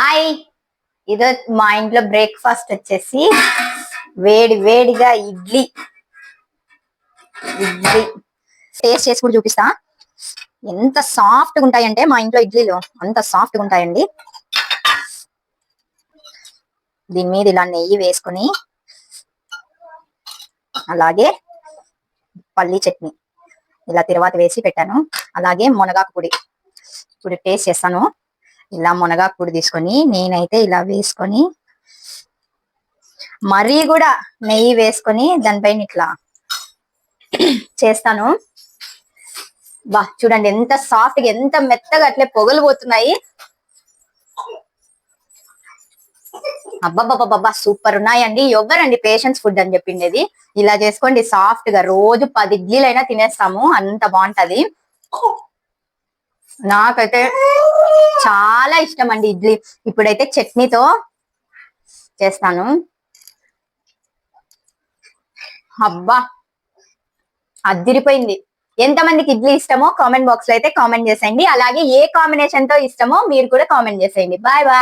Hi, ఇదో మా ఇంట్లో బ్రేక్ఫాస్ట్ వచ్చేసి వేడి వేడిగా ఇడ్లీ. ఇడ్లీ టేస్ట్ చేసి కూడా చూపిస్తా. ఎంత సాఫ్ట్ గా ఉంటాయంటే మా ఇంట్లో ఇడ్లీలు అంత సాఫ్ట్ గా ఉంటాయండి. దీని మీద ఇలా నెయ్యి వేసుకొని అలాగే పల్లీ చట్నీ ఇలా తిరువాత వేసి పెట్టాను. అలాగే మునగాకు పొడి ఇప్పుడు టేస్ట్ చేస్తాను. ఇలా మునగాకు పొడి తీసుకొని నేనైతే ఇలా వేసుకొని మరీ కూడా నెయ్యి వేసుకొని దానిపైన ఇట్లా చేస్తాను. బా చూడండి ఎంత సాఫ్ట్ గా ఎంత మెత్తగా అట్లే పొగలు పోతున్నాయి. అబ్బబ్బబ్బబ్బా సూపర్ ఉన్నాయండి. ఎవరండి పేషెన్స్ ఫుడ్ అని చెప్పిండేది. ఇలా చేసుకోండి సాఫ్ట్ గా రోజు 10 ఇడ్లీలైనా తినేస్తాము, అంత బాగుంటది. నాకైతే చాలా ఇష్టం అండి ఇడ్లీ. ఇప్పుడైతే చట్నీతో చేస్తాను. అబ్బా అద్దిరిపోయింది. ఎంతమందికి ఇడ్లీ ఇష్టమో కామెంట్ బాక్స్ లో అయితే కామెంట్ చేసేయండి. అలాగే ఏ కాంబినేషన్ తో ఇష్టమో మీరు కూడా కామెంట్ చేసేయండి. Bye bye.